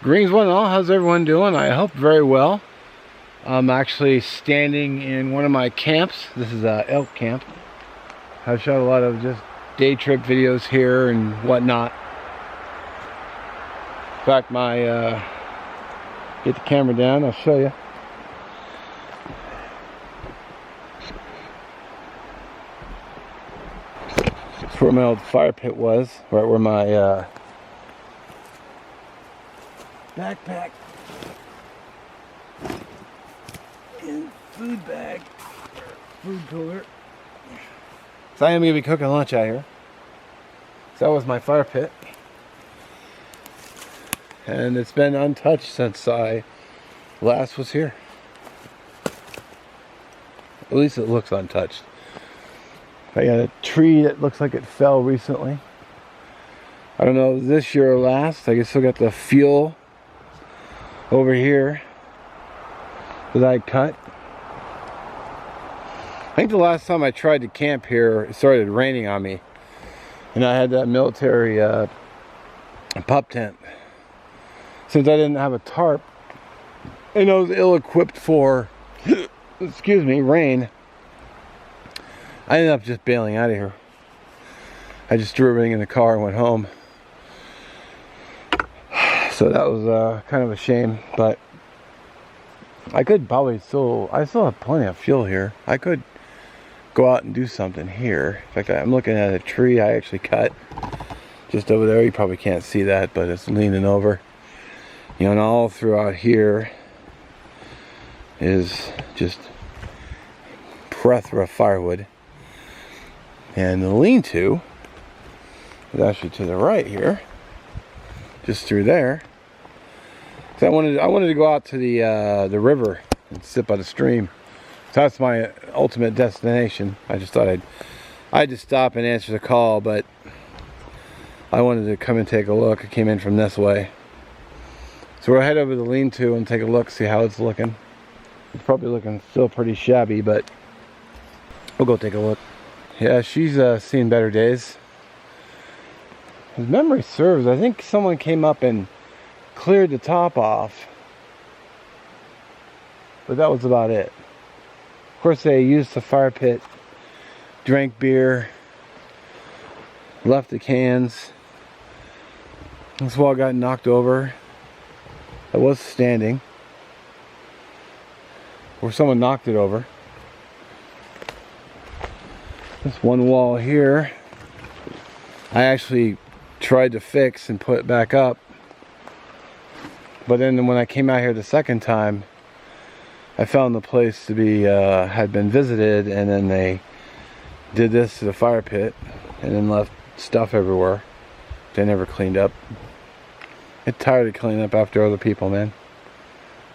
Greens one and all, how's everyone doing? I hope very well. I'm actually standing in one of my camps. This is a elk camp. I've shot a lot of just day trip videos here and whatnot. In fact, get the camera down, I'll show you. That's where my old fire pit was, right where my backpack and food bag, food cooler. So I am going to be cooking lunch out here. So that was my fire pit. And it's been untouched since I last was here. At least it looks untouched. I got a tree that looks like it fell recently. I don't know if this year or last. I still got the fuel over here that I cut. I think the last time I tried to camp here, it started raining on me. And I had that military pup tent. Since I didn't have a tarp, and I was ill-equipped for, excuse me, rain, I ended up just bailing out of here. I just threw everything in the car and went home. So that was kind of a shame, but I could probably I still have plenty of fuel here. I could go out and do something here. In fact, I'm looking at a tree I actually cut just over there. You probably can't see that, but it's leaning over. You know, and all throughout here is just plethora of firewood. And the lean-to is actually to the right here, just through there. So I wanted to go out to the river and sit by the stream. So that's my ultimate destination. I just thought I'd just stop and answer the call, but I wanted to come and take a look. I came in from this way. So we'll head over to the lean-to and take a look, see how it's looking. It's probably looking still pretty shabby, but we'll go take a look. Yeah, she's seen better days. As memory serves, I think someone came up and cleared the top off, but that was about it. Of course, they used the fire pit, drank beer, left the cans. This wall got knocked over. I was standing where someone knocked it over. This one wall here, I actually tried to fix and put it back up. But then when I came out here the second time, I found the place to be, had been visited, and then they did this to the fire pit and then left stuff everywhere they never cleaned up. I'm tired of cleaning up after other people, man.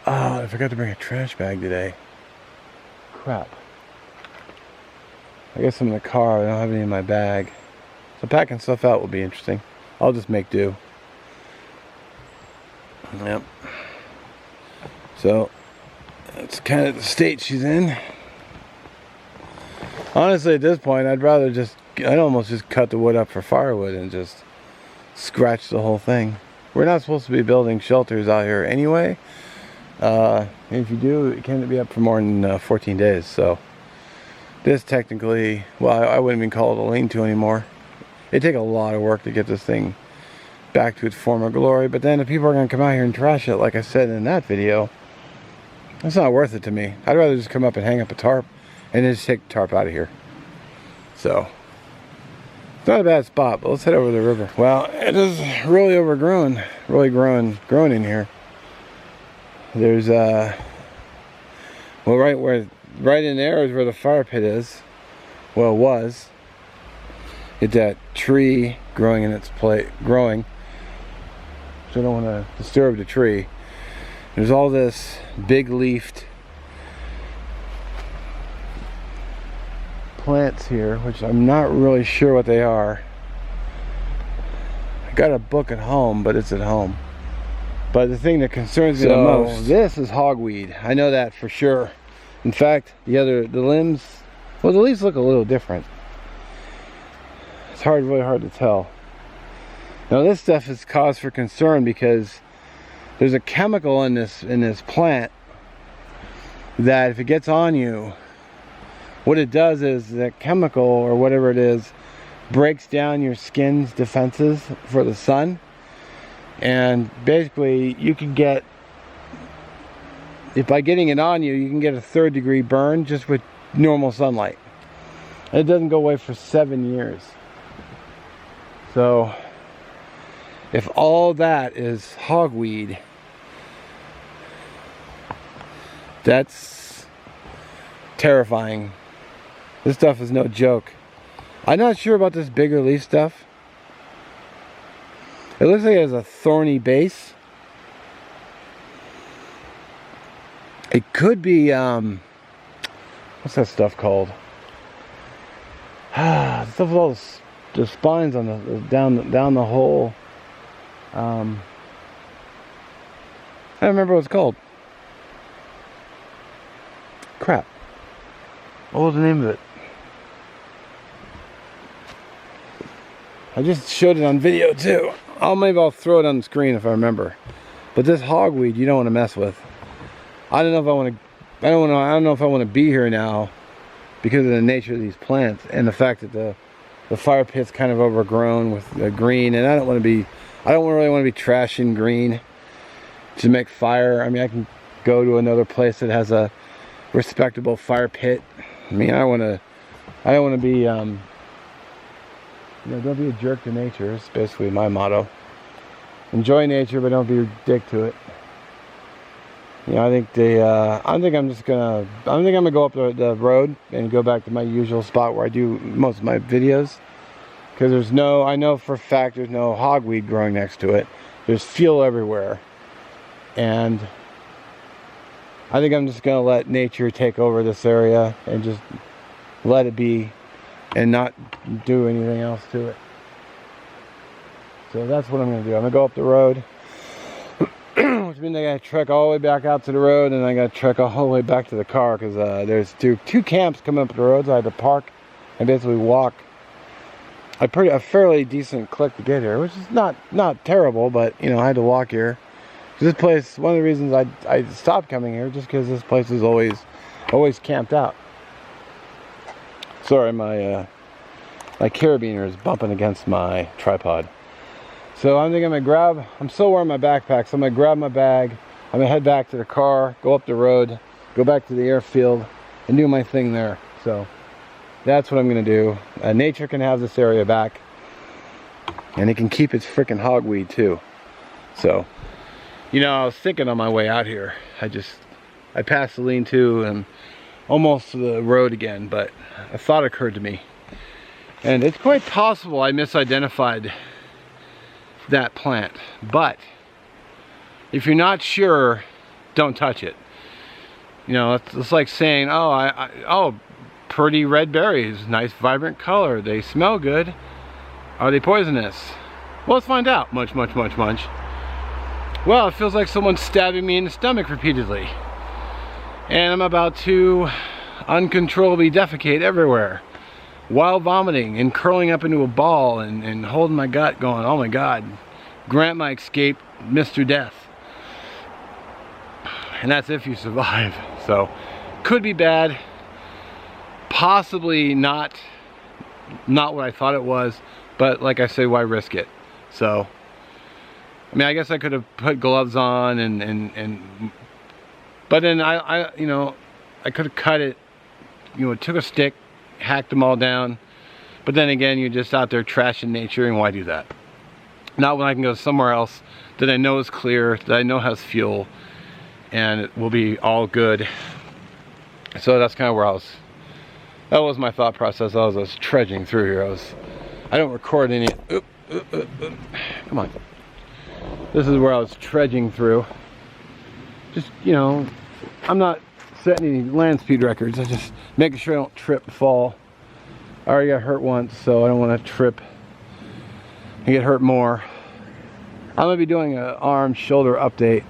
Oh, I forgot to bring a trash bag today. Crap. I guess I'm in the car. I don't have any in my bag. So packing stuff out will be interesting. I'll just make do. Yep. So that's kind of the state she's in. Honestly, at this point, I'd almost just cut the wood up for firewood and just scratch the whole thing. We're not supposed to be building shelters out here anyway. If you do, it can't be up for more than 14 days. So this technically, well, I wouldn't even call it a lean-to anymore. It'd take a lot of work to get this thing back to its former glory. But then if people are going to come out here and trash it, like I said in that video, it's not worth it to me. I'd rather just come up and hang up a tarp and then just take the tarp out of here. So it's not a bad spot, but let's head over to the river. Well, it is really overgrown, really grown in here. There's well, right in there is where the fire pit is. Well, it was. It's that tree growing in its place, so I don't want to disturb the tree. There's all this big leafed plants here, which I'm not really sure what they are. I got a book at home, but it's at home. But the thing that concerns me the most, this is hogweed. I know that for sure. In fact, the limbs, well, the leaves look a little different. It's really hard to tell. Now this stuff is cause for concern because there's a chemical in this plant that if it gets on you, what it does is that chemical or whatever it is breaks down your skin's defenses for the sun, and basically you can get, if by getting it on you, you can get a 3rd-degree burn just with normal sunlight. And it doesn't go away for 7 years. So if all that is hogweed, that's terrifying. This stuff is no joke. I'm not sure about this bigger leaf stuff. It looks like it has a thorny base. It could be, what's that stuff called? Stuff with all the spines on the down the hole. I don't remember what it's called. Crap. What was the name of it? I just showed it on video too. Maybe I'll throw it on the screen if I remember. But this hogweed you don't want to mess with. I don't know if I want to. I don't know if I want to be here now because of the nature of these plants and the fact that the fire pit's kind of overgrown with the green, and I don't really want to be trashing green to make fire. I mean, I can go to another place that has a respectable fire pit. I mean, I don't want to be. You know, don't be a jerk to nature. It's basically my motto. Enjoy nature, but don't be a dick to it. You know, I think I'm gonna go up the road and go back to my usual spot where I do most of my videos. Because I know for a fact there's no hogweed growing next to it. There's fuel everywhere. And I think I'm just gonna let nature take over this area and just let it be and not do anything else to it. So that's what I'm going to do. I'm going to go up the road, which means I got to trek all the way back out to the road, and I got to trek all the way back to the car because there's two camps coming up the road. So I had to park and basically walk a fairly decent click to get here, which is not terrible, but you know, I had to walk here. This place, one of the reasons I stopped coming here, just because this place is always camped out. Sorry, my carabiner is bumping against my tripod. So I'm still wearing my backpack, so I'm gonna grab my bag, I'm gonna head back to the car, go up the road, go back to the airfield, and do my thing there. So that's what I'm gonna do. Nature can have this area back, and it can keep its freaking hogweed too. So, you know, I was thinking on my way out here, I passed the lean-to and almost to the road again, but a thought occurred to me, and it's quite possible I misidentified that plant. But if you're not sure, don't touch it. You know, it's like saying, oh, pretty red berries, nice vibrant color, they smell good, are they poisonous? Well, let's find out. Munch. Well, it feels like someone's stabbing me in the stomach repeatedly, and I'm about to uncontrollably defecate everywhere while vomiting and curling up into a ball and holding my gut going, oh my God, grant my escape, Mr. Death. And that's if you survive. So, could be bad, possibly not what I thought it was, but like I say, why risk it? So, I mean, I guess I could have put gloves on but then I you know, I could have cut it, you know, took a stick, hacked them all down. But then again, you're just out there trashing nature, and why do that? Not when I can go somewhere else that I know is clear, that I know has fuel, and it will be all good. So that's kind of where that was my thought process. I was trudging through here. I don't record any, come on. This is where I was trudging through. Just, you know, I'm not setting any land speed records. I'm just making sure I don't trip and fall. I already got hurt once, so I don't want to trip and get hurt more. I'm going to be doing an arm shoulder update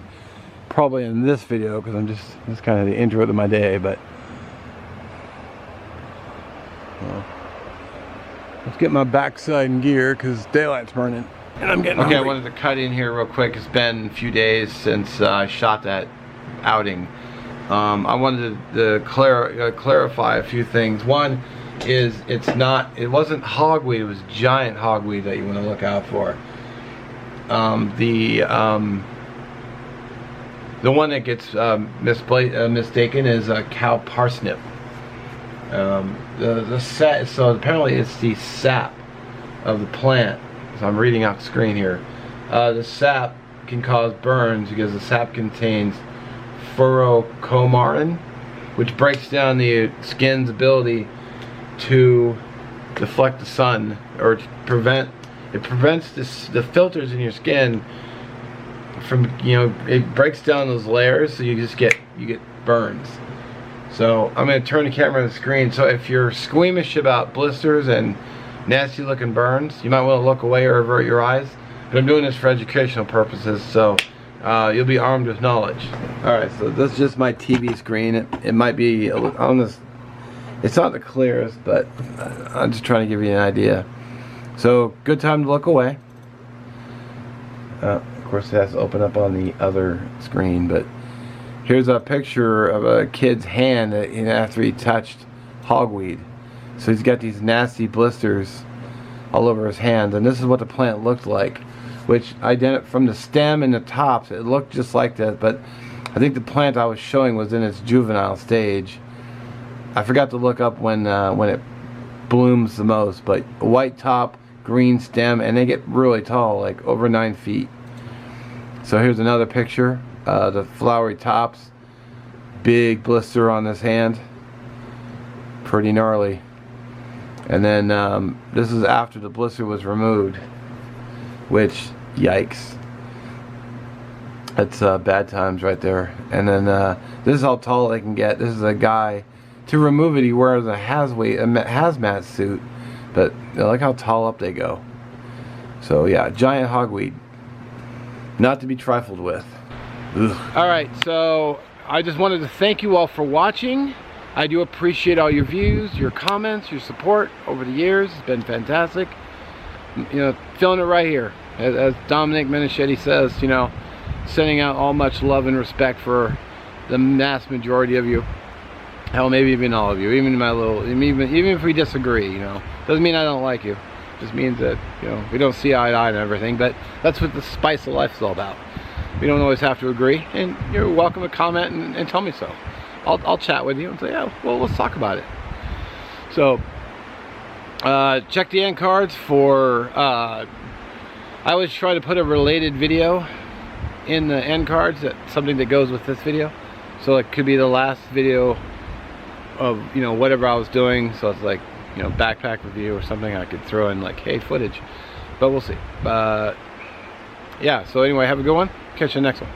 probably in this video, because this is kind of the intro to my day, but well, let's get my backside in gear because daylight's burning. And I'm getting hungry. I wanted to cut in here real quick. It's been a few days since I shot that outing. I wanted to clarify a few things. One is it wasn't hogweed, it was giant hogweed that you want to look out for. The one that gets mistaken is a cow parsnip. So apparently it's the sap of the plant. So I'm reading off the screen here. The sap can cause burns because the sap contains furocomarin, which breaks down the skin's ability to deflect the sun, or to prevents the filters in your skin from, it breaks down those layers, so you get burns. So I'm going to turn the camera on the screen. So if you're squeamish about blisters and nasty looking burns, you might want to look away or avert your eyes. But I'm doing this for educational purposes, so you'll be armed with knowledge. Alright, so this is just my TV screen. It might be on this. It's not the clearest, but I'm just trying to give you an idea. So, good time to look away. Of course, it has to open up on the other screen, but here's a picture of a kid's hand after he touched hogweed. So he's got these nasty blisters all over his hands, and this is what the plant looked like, which from the stem and the tops, it looked just like that, but I think the plant I was showing was in its juvenile stage. I forgot to look up when it blooms the most, but white top, green stem, and they get really tall, like over 9 feet. So here's another picture. The flowery tops, big blister on this hand, pretty gnarly. And then this is after the blister was removed, which, yikes. That's bad times right there. And then this is how tall they can get. This is a guy. To remove it, he wears a hazmat suit, but look how tall up they go. So yeah, giant hogweed, not to be trifled with. Alright, so I just wanted to thank you all for watching. I do appreciate all your views, your comments, your support over the years. It's been fantastic. Feeling it right here. As Dominic Minichetti says, sending out all much love and respect for the vast majority of you. Hell, maybe even all of you, even if we disagree, doesn't mean I don't like you. It just means that, we don't see eye to eye and everything, but that's what the spice of life is all about. We don't always have to agree, and you're welcome to comment and tell me so. I'll chat with you and say, yeah, well, let's talk about it. So, check the end cards for, I always try to put a related video in the end cards, something that goes with this video. So it could be the last video of whatever I was doing, so it's like backpack review or something. I could throw in like, hey, footage, but we'll see. Yeah, so anyway, have a good one. Catch you next one.